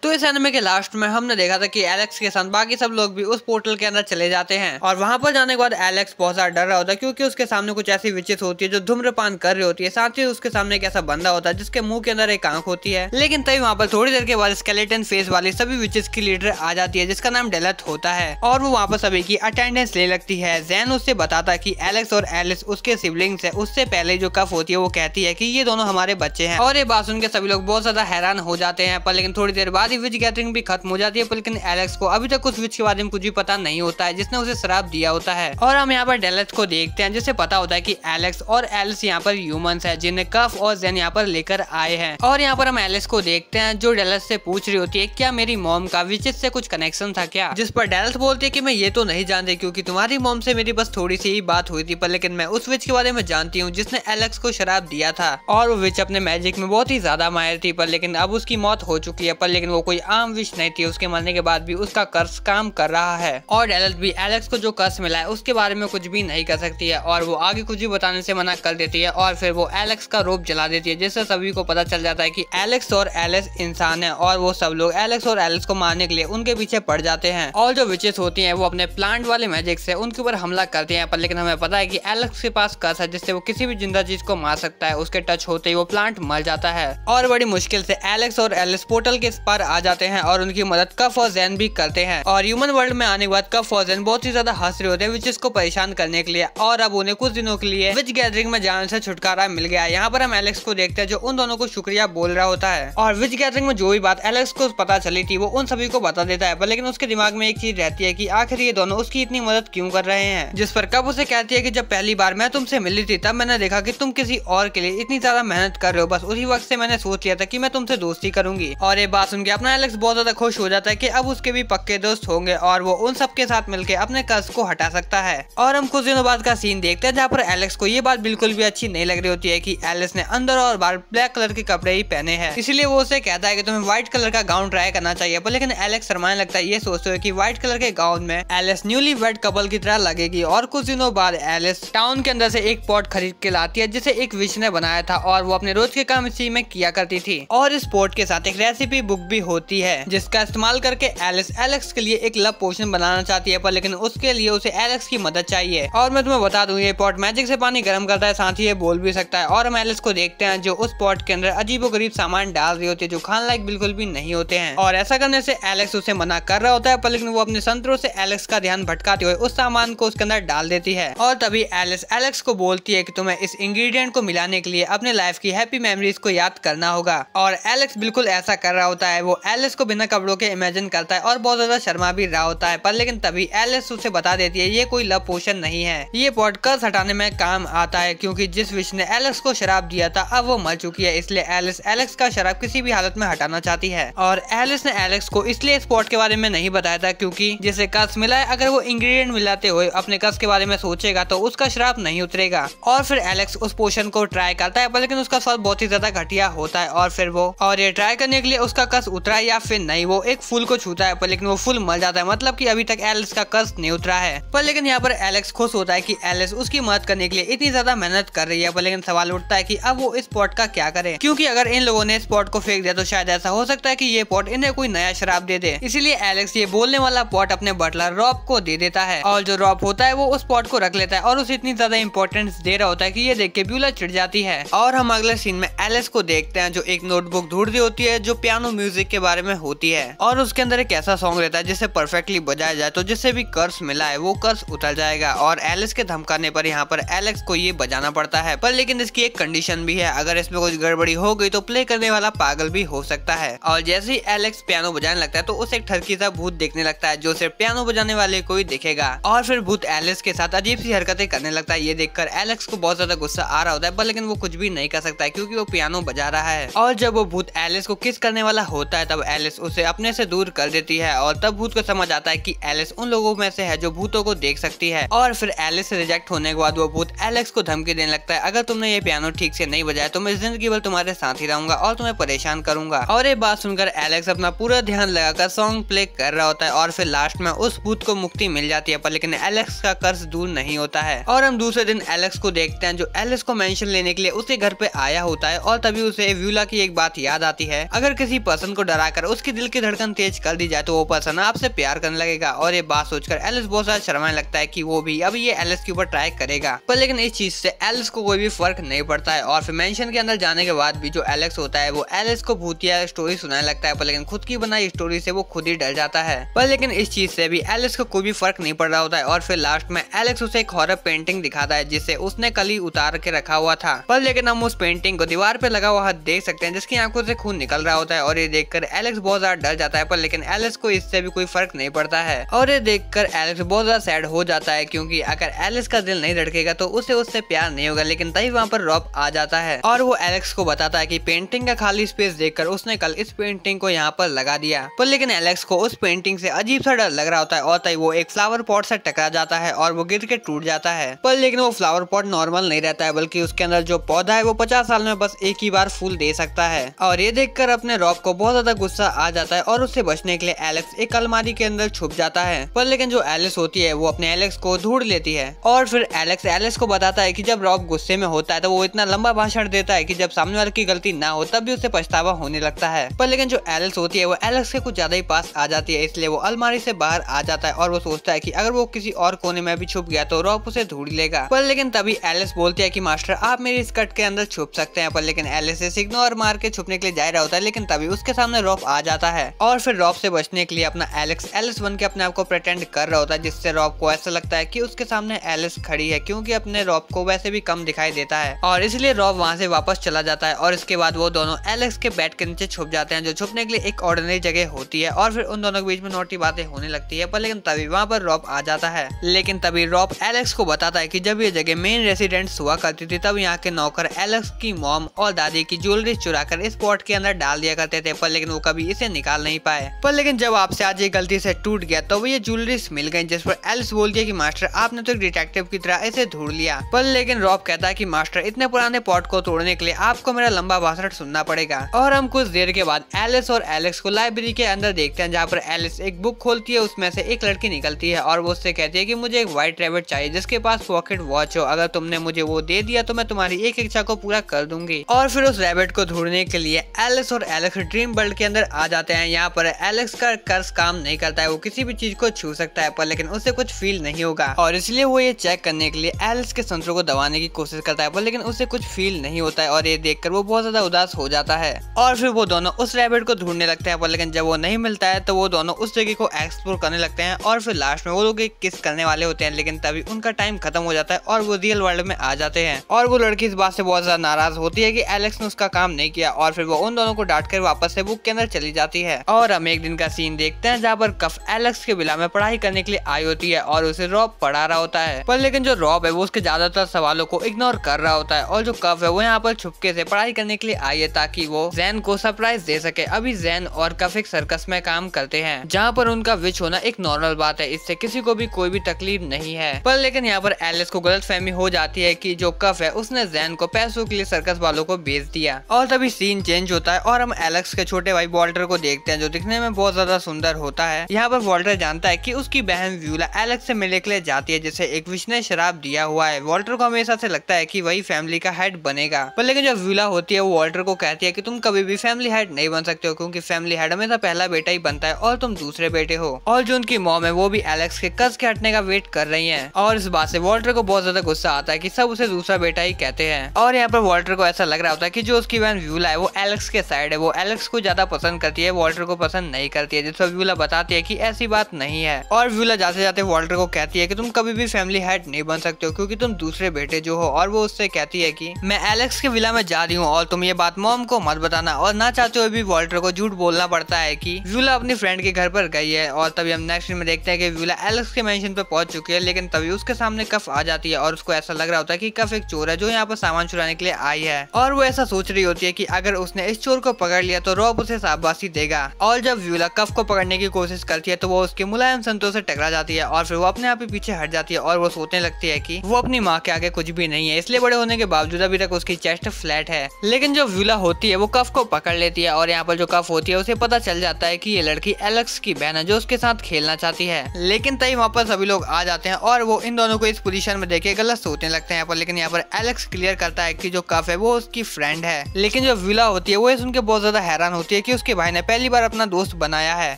तो इस एनिमे के लास्ट में हमने देखा था कि एलेक्स के साथ बाकी सब लोग भी उस पोर्टल के अंदर चले जाते हैं और वहां पर जाने के बाद एलेक्स बहुत ज्यादा डर रहा होता है क्योंकि उसके सामने कुछ ऐसी विचेस होती है जो धूम्रपान कर रही होती है। साथ ही उसके सामने एक ऐसा बंदा होता है जिसके मुंह के अंदर एक आंख होती है। लेकिन तभी वहां पर थोड़ी देर के बाद स्केलेटन फेस वाली सभी विचेस की लीडर आ जाती है जिसका नाम डेलथ होता है और वो वहां पर सभी की अटेंडेंस ले लगती है। जैन उससे बताता है कि एलेक्स और एलिस उसके सिबलिंग्स है। उससे पहले जो कफ होती है वो कहती है कि ये दोनों हमारे बच्चे हैं और ये बात सुन के सभी लोग बहुत ज्यादा हैरान हो जाते हैं। पर लेकिन थोड़ी देर बाद ही विच गैदरिंग भी खत्म हो जाती है। लेकिन एलेक्स को अभी तक उस विच के बारे में कुछ भी पता नहीं होता है जिसने उसे शराब दिया होता है। और हम यहाँ पर डेलथ को देखते हैं जिसे पता होता है कि एलेक्स और एलिस यहाँ पर ह्यूमंस है जिन्हें कफ और जेन यहाँ पर लेकर आए हैं। और यहाँ पर हम एलिस को देखते हैं जो डेलथ से पूछ रही होती है क्या मेरी मॉम का विचेस से कुछ कनेक्शन था क्या, जिस पर डेलथ बोलती है कि मैं ये तो नहीं जानती क्योंकि तुम्हारी मॉम से मेरी बस थोड़ी सी ही बात हुई थी, पर लेकिन मैं उस विच के बारे में जानती हूँ जिसने एलेक्स को शराब दिया था और वो विच अपने मैजिक में बहुत ही ज्यादा माहिर थी। पर लेकिन अब उसकी मौत हो चुकी है। पर लेकिन वो कोई आम विच नहीं थी। उसके मरने के बाद भी उसका कर्स काम कर रहा है और डेलथ भी एलेक्स को जो कर्स मिला है उसके बारे में कुछ भी नहीं कर सकती है और वो आगे कुछ भी बताने से मना कर देती है और फिर वो एलेक्स का रोप जला देती है जिससे सभी को पता चल जाता है कि एलेक्स और एलिस इंसान है और वो सब लोग एलेक्स और एलिस को मारने के लिए उनके पीछे पड़ जाते हैं। और जो विचेस होती हैं वो अपने प्लांट वाले मैजिक से उनके ऊपर हमला करते हैं। पर लेकिन हमें पता है कि एलेक्स के पास कर्स है जिससे वो किसी भी जिंदा चीज को मार सकता है। उसके टच होते ही वो प्लांट मर जाता है और बड़ी मुश्किल से एलेक्स और एलिस पोर्टल के पार आ जाते हैं और उनकी मदद कफ और जैन भी करते हैं। और ह्यूमन वर्ल्ड में आने के बाद कफ और जैन बहुत ही ज्यादा हंस रहे होते हैं विचेस को परेशान करने के लिए और अब उन्हें कुछ दिनों के लिए विच गैदरिंग में जाने से छुटकारा मिल गया। यहाँ पर हम एलेक्स को देखते हैं जो उन दोनों को शुक्रिया बोल रहा होता है और विच गैदरिंग में जो भी बात एलेक्स को पता चली थी वो उन सभी को बता देता है। पर लेकिन उसके दिमाग में एक चीज रहती है कि आखिर ये दोनों उसकी इतनी मदद क्यों कर रहे हैं, जिस पर कब उसे कहती है कि जब पहली बार मैं तुमसे मिली थी तब मैंने देखा कि तुम किसी और के लिए इतनी ज्यादा मेहनत कर रहे हो, बस उसी वक्त से मैंने सोच लिया था कि मैं तुमसे दोस्ती करूंगी। और ये बात सुन के अपना एलेक्स बहुत ज्यादा खुश हो जाता है कि अब उसके भी पक्के दोस्त होंगे और वो उन सबके साथ मिलकर अपने कर्ज को हटा सकता है। और हम कुछ दिनों बाद का सीन देखते हैं जहाँ पर एलेक्स को ये बात बिल्कुल भी अच्छी नहीं लग रही होती है कि एलिस ने अंदर और बाहर ब्लैक कलर के कपड़े ही पहने हैं, इसलिए वो उसे कहता है कि तुम्हें व्हाइट कलर का गाउन ट्राई करना चाहिए। पर लेकिन एलेक्स शर्माने लगता है ये सोचते हुए कि व्हाइट कलर के गाउन में एलिस न्यूली वेड कपल की तरह लगेगी। और कुछ दिनों बाद एलिस टाउन के अंदर से एक पॉट खरीद के लाती है जिसे एक विच ने बनाया था और वो अपने रोज के काम इसी में किया करती थी। और इस पॉट के साथ एक रेसिपी बुक भी होती है जिसका इस्तेमाल करके एलिस एलेक्स के लिए एक लव पोशन बनाना चाहती है। पर लेकिन उसके लिए उसे एलेक्स की मदद चाहिए। और मैं तुम्हें बता दूं ये पॉट मैजिक से पानी गर्म करता है, साथ ही ये बोल भी सकता है। और हम एलिस को देखते हैं जो उस पॉट के अंदर अजीबोगरीब सामान डाल रही होती है जो खाने लायक बिल्कुल भी नहीं होते हैं और ऐसा करने से एलेक्स उसे मना कर रहा होता है। पर लेकिन वो अपने संतरों से एलेक्स का ध्यान भटकाते हुए उस सामान को उसके अंदर डाल देती है। और तभी एलिस एलेक्स को बोलती है कि तुम्हें इस इंग्रेडिएंट को मिलाने के लिए अपने लाइफ की हैप्पी मेमोरीज को याद करना होगा। और एलेक्स बिल्कुल ऐसा कर रहा होता है। वो एलिस को बिना कपड़ों के इमेजिन करता है और बहुत ज्यादा शर्मा भी रहा होता है। पर लेकिन तभी एलिस उसे बता देती है ये कोई लव पोशन नहीं है, ये पॉट कर्स हटाने में काम आता है क्योंकि जिस विच ने एलेक्स को शराब दिया था अब वो मर चुकी है, इसलिए एलिस एलेक्स का शराब किसी भी हालत में हटाना चाहती है। और एलिस ने एलेक्स को इसलिए इस पॉट के बारे में नहीं बताया था क्योंकि जिसे कर्स मिला है अगर वो इंग्रेडिएंट मिलाते हुए अपने कर्स के बारे में सोचेगा तो उसका शराब नहीं उतरेगा। और फिर एलेक्स उस पोशन को ट्राई करता है पर लेकिन उसका स्वाद बहुत ही ज्यादा घटिया होता है और फिर वो और ये ट्राई करने के लिए उसका कर्स उतरा या फिर नहीं, वो एक फूल को छूता है पर लेकिन वो फूल मर जाता है, मतलब कि अभी तक एलिस का कर्स नहीं उतरा है। पर लेकिन यहाँ पर एलेक्स खुश होता है कि एलिस उसकी मदद करने के लिए इतनी ज्यादा मेहनत कर रही है। पर लेकिन सवाल उठता है कि अब वो इस पॉट का क्या करे, क्योंकि अगर इन लोगों ने इस पॉट को फेंक दिया तो शायद ऐसा हो सकता है कि ये पॉट इन्हें कोई नया शराब दे दे। इसीलिए एलेक्स ये बोलने वाला पॉट अपने बटलर रॉब को दे देता है और जो रॉब होता है वो उस पॉट को रख लेता है और उसे इतनी ज्यादा इंपॉर्टेंस दे रहा होता है कि ये देख के ब्यूला चिढ़ जाती है। और हम अगले सीन में एलिस को देखते हैं जो एक नोटबुक ढूंढ रही होती है जो पियानो म्यूजिक के बारे में होती है और उसके अंदर एक ऐसा सॉन्ग रहता है जिसे परफेक्टली बजाया जाए तो जिससे भी कर्स मिला है वो कर्स उतर जाएगा। और एलिस के धमकाने पर यहाँ पर एलेक्स को ये बजाना पड़ता है। पर लेकिन इसकी एक कंडीशन भी है, अगर इसमें कुछ गड़बड़ी हो गई तो प्ले करने वाला पागल भी हो सकता है। और जैसे ही एलेक्स पियानो बजाने लगता है तो उसे एक ठरकी सा भूत देखने लगता है जो सिर्फ पियानो बजाने वाले को ही दिखेगा। और फिर भूत एलिस के साथ अजीब सी हरकतें करने लगता है। ये देखकर एलेक्स को बहुत ज्यादा गुस्सा आ रहा होता है पर लेकिन वो कुछ भी नहीं कर सकता है क्योंकि वो पियानो बजा रहा है। और जब वो भूत एलिस को किस करने वाला होता है तब एलिस उसे अपने से दूर कर देती है और तब भूत को समझ आता है कि एलिस उन लोगों में से है जो भूतों को देख सकती है। और फिर एलिस से रिजेक्ट होने के बाद वो भूत एलेक्स को धमकी देने लगता है अगर तुमने ये पियानो ठीक से नहीं बजाया तो मैं जिंदगी भर तुम्हारे साथ ही रहूंगा और तुम्हें परेशान करूंगा। और ये बात सुनकर एलेक्स अपना पूरा ध्यान लगाकर सॉन्ग प्ले कर रहा होता है और फिर लास्ट में उस भूत को मुक्ति मिल जाती है। पर लेकिन एलेक्स का कर्ज दूर नहीं होता है। और हम दूसरे दिन एलेक्स को देखते हैं जो एलिस को मेंशन लेने के लिए उसके घर पे आया होता है और तभी उसे व्यूला की एक बात याद आती है, अगर किसी पर्सन को डराकर उसकी दिल की धड़कन तेज कर दी जाए तो वो पर्सन आपसे प्यार करने लगेगा। और ये बात सोचकर एलिस बहुत ज्यादा शर्माने लगता है कि वो भी अभी ये एलिस के ऊपर ट्राई करेगा, पर लेकिन इस चीज से एलिस को कोई भी फर्क नहीं पड़ता है। और फिर मेंशन के अंदर जाने के बाद भी जो एलेक्स होता है वो एलिस को भूतिया स्टोरी सुनाने लगता है, पर लेकिन खुद की बनाई स्टोरी से वो खुद ही डर जाता है। पर लेकिन इस चीज से भी एलिस को कोई भी फर्क नहीं पड़ रहा होता है। और फिर लास्ट में एलेक्स उसे एक हॉरर पेंटिंग दिखाता है जिसे उसने कल ही उतार के रखा हुआ था, पर लेकिन हम उस पेंटिंग को दीवार पे लगा हुआ देख सकते हैं जिसकी आंखों से खून निकल रहा होता है। और ये देखकर एलेक्स बहुत ज्यादा डर जाता है, पर लेकिन एलिस को इससे भी कोई फर्क नहीं पड़ता है। और ये देखकर एलेक्स बहुत ज्यादा सैड हो जाता है, क्योंकि अगर एलिस का दिल नहीं धड़केगा तो उसे उससे प्यार नहीं होगा। लेकिन तभी वहाँ पर रॉब आ जाता है और वो एलेक्स को बताता है कि पेंटिंग का खाली स्पेस देखकर उसने कल इस पेंटिंग को यहाँ पर लगा दिया। पर लेकिन एलेक्स को उस पेंटिंग से अजीब सा डर लग रहा होता है और तभी वो एक फ्लावर पॉट से टकरा जाता है और वो गिर के टूट जाता है। पर लेकिन वो फ्लावर पॉट नॉर्मल नहीं रहता है, बल्कि उसके अंदर जो पौधा है वो 50 साल में बस एक ही बार फूल दे सकता है। और ये देखकर अपने रॉब को बहुत ज्यादा गुस्सा आ जाता है और उससे बचने के लिए एलेक्स एक अलमारी के अंदर छुप जाता है। पर लेकिन जो एलिस होती है वो अपने एलेक्स को ढूंढ लेती है और फिर एलेक्स एलिस को बताता है कि जब रॉब गुस्से में होता है तो वो इतना लंबा भाषण देता है कि जब सामने वाले की गलती ना हो तब भी उसे पछतावा होने लगता है। पर लेकिन जो एलिस होती है वो एलेक्स के कुछ ज्यादा ही पास आ जाती है, इसलिए वो अलमारी से बाहर आ जाता है और वो सोचता है कि अगर वो किसी और कोने में भी छुप गया तो रॉब उसे ढूंढ लेगा। पर लेकिन तभी एलिस बोलती है कि मास्टर आप मेरी स्कर्ट के अंदर छुप सकते हैं। पर लेकिन एलिस इसे इग्नोर मार के छुपने के लिए जा रहा होता है, लेकिन तभी उसके सामने रॉब आ जाता है और फिर रॉब से बचने के लिए अपना एलिस बन के अपने आप को प्रिटेंड कर रहा होता है, जिससे रॉब को ऐसा लगता है कि उसके सामने एलिस खड़ी है, क्योंकि अपने रॉब को वैसे भी कम दिखाई देता है। और इसलिए रॉब वहाँ से वापस चला जाता है और इसके बाद वो दोनों एलेक्स के बेड के नीचे छुप जाते हैं, जो छुपने के लिए एक ऑर्डिनरी जगह होती है। और फिर उन दोनों के बीच में नोटी बातें होने लगती है। पर लेकिन तभी वहाँ पर रॉब आ जाता है, लेकिन तभी रॉब एलेक्स को बताता है कि जब ये जगह मेन रेसिडेंट्स हुआ करती थी तब यहाँ के नौकर एलेक्स की मॉम और दादी की ज्वेलरी चुराकर इस पॉट के अंदर डाल दिया करते थे, पर लेकिन वो कभी इसे निकाल नहीं पाए। पर लेकिन जब आपसे आज ये गलती से टूट गया तो वो ये ज्वेलरी मिल गई, जिस पर एलिस बोलती है कि मास्टर आपने तो एक डिटेक्टिव की तरह इसे ढूंढ लिया। पर लेकिन रॉब कहता है कि मास्टर इतने पुराने पॉट को तोड़ने के लिए आपको मेरा लंबा भाषण सुनना पड़ेगा। और हम कुछ देर के बाद एलिस और एलेक्स को लाइब्रेरी के अंदर देखते हैं, जहाँ पर एलिस एक बुक खोलती है, उसमें से एक लड़की निकलती है और वो उससे कहती है कि मुझे एक व्हाइट रैबिट चाहिए जिसके पास पॉकेट वॉच हो, अगर तुमने मुझे वो दे दिया तो मैं तुम्हारी एक इच्छा को पूरा कर दूंगी। और फिर उस रैबिट को ढूंढने के लिए एलिस और एलेक्स ड्रीम वर्ल्ड के अंदर आ जाते हैं। यहाँ पर एलेक्स का कर्स काम नहीं करता है, वो किसी भी चीज को छू सकता है, पर लेकिन उसे कुछ फील नहीं होगा और इसलिए वो ये चेक करने के लिए एलिस के संतरों को दबाने की कोशिश करता है, पर लेकिन उसे कुछ फील नहीं होता है और ये देखकर वो बहुत ज्यादा उदास हो जाता है। और फिर वो दोनों उस रैबिट को ढूंढने लगते हैं, पर लेकिन जब वो नहीं मिलता है तो वो दोनों उस जगह को एक्सप्लोर करने लगते हैं और फिर लास्ट में वो लोग एक किस करने वाले होते हैं, लेकिन तभी उनका टाइम खत्म हो जाता है और वो रियल वर्ल्ड में आ जाते हैं। और वो लड़की इस बात से बहुत ज्यादा नाराज होती है कि एलेक्स ने उसका काम नहीं किया और फिर वो उन दोनों को डांट कर वापस से बुक के अंदर चली जाती है। और हम एक दिन का सीन देखते हैं जहाँ पर कफ एलेक्स के विला में पढ़ाई करने के लिए आई होती है और उसे रॉब पढ़ा रहा होता है, पर लेकिन जो रॉब है वो उसके ज्यादातर सवालों को इग्नोर कर रहा होता है और जो कफ है वो यहाँ पर छुपके से पढ़ाई करने के लिए आई है ताकि वो जैन को सरप्राइज दे सके। अभी जैन और कफ एक सर्कस में काम करते हैं जहाँ पर उनका विच होना एक नॉर्मल बात है, इससे किसी को भी कोई भी तकलीफ नहीं है। पर लेकिन यहाँ पर एलिस को गलतफहमी हो जाती है कि जो कफ है उसने जैन को पैसों के लिए सर्कस वालों को बेच दिया। और तभी सीन चेंज होता है और हम एलेक्स के छोटे भाई वॉल्टर को देखते हैं, जो दिखने में बहुत ज्यादा सुंदर होता है। यहाँ पर वॉल्टर जानता है कि उसकी बहन व्यूला एलेक्स से मिलने के लिए जाती है, जिसे एक विश ने शराब दिया हुआ है। वॉल्टर को हमेशा से लगता है कि वही फैमिली का हेड बनेगा, पर लेकिन जो व्यूला होती है वो वॉल्टर को कहती है कि तुम कभी भी फैमिली हेड नहीं बन सकते हो, क्योंकि फैमिली हेड हमेशा पहला बेटा ही बनता है और तुम दूसरे बेटे हो। और जो उनकी मॉम है वो भी एलेक्स के कर्ज के हटने का वेट कर रही है और इस बात से वॉल्टर को बहुत ज्यादा गुस्सा आता है कि सब उसे दूसरा बेटा ही कहते हैं। और यहाँ पर वॉल्टर को ऐसा लग रहा होता है कि जो उसकी बहन व्यूला है वो एलेक्स के साइड है, वो एलेक्स को ज्यादा पसंद करती है, वॉल्टर को पसंद नहीं करती है, जिस पर व्यूला बताती है कि ऐसी बात नहीं है। और व्यूला जाते जाते वॉल्टर को कहती है कि तुम कभी भी फैमिली हेड नहीं बन सकते हो क्योंकि तुम दूसरे बेटे जो हो। और वो उससे कहती है कि मैं एलेक्स के विला में जा रही हूँ और तुम ये बात मॉम को मत बताना। और ना चाहते हुए भी वॉल्टर को झूठ बोलना पड़ता है कि व्यूला अपनी फ्रेंड के घर पर गई है। और तभी हम नेक्स्ट में देखते हैं कि व्यूला एलेक्स के मेंशन पर पहुंच चुकी है, लेकिन तभी उसके सामने कफ आ जाती है और उसको ऐसा लग रहा होता है कि कफ एक चोर है जो यहाँ पर सामान चुराने के लिए आई है। और वो ऐसा सोच रही होती है कि अगर उसने इस चोर को पकड़ लिया तो रॉब उसे शाबाशी देगा। और जब व्यूला कफ को पकड़ने की कोशिश करती है तो वो उसके मुलायम संतों से टकरा जाती है और फिर वो अपने आप ही पीछे हट जाती है और वो सोचने लगती है कि वो अपनी माँ के आगे कुछ भी नहीं है, इसलिए बड़े होने के बावजूद अभी तक उसकी चेस्ट फ्लैट है। लेकिन जो व्यूला होती है वो कफ को पकड़ लेती है और यहाँ पर जो कफ होती है उसे पता चल जाता है कि ये लड़की एलेक्स की बहन है जो उसके साथ खेलना चाहती है। लेकिन तभी वहाँ पर सभी लोग आ जाते हैं और वो इन दोनों को इस पोजीशन में देखे गलत सोचने लगते हैं। पर लेकिन यहाँ पर एलेक्स क्लियर करता है कि जो कफ है वो उसकी फ्रेंड है। लेकिन जो व्यूला होती है वो सुन के बहुत ज्यादा हैरान होती है देखिए उसके भाई ने पहली बार अपना दोस्त बनाया है।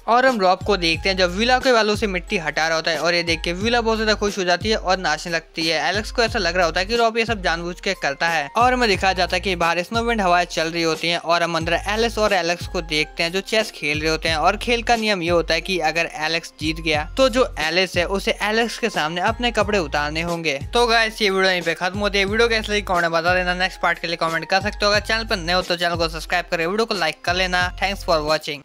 और हम रॉब को देखते हैं जब विला के बालों से मिट्टी हटा रहा होता है और ये देख के विला बहुत ज्यादा खुश हो जाती है और नाचने लगती है। एलेक्स को ऐसा लग रहा होता है कि रॉब ये सब जानबूझ के करता है और हमें दिखाया जाता है कि बाहर स्नोविंड हवाएं चल रही होती हैं और हम अंदर एलिस और एलेक्स को देखते हैं जो चेस खेल रहे होते हैं। और खेल का नियम ये होता है कि अगर एलेक्स जीत गया तो जो एलिस है उसे एलेक्स के सामने अपने कपड़े उतारने होंगे। तो गाइस ये वीडियो यहीं पे खत्म होती है। वीडियो कैसे लगी कमेंट बता देना, नेक्स्ट पार्ट के लिए कमेंट कर सकते हो। अगर चैनल पर नए हो तो चैनल को सब्सक्राइब करें, वीडियो को लाइक कर लेना। Thanks for watching.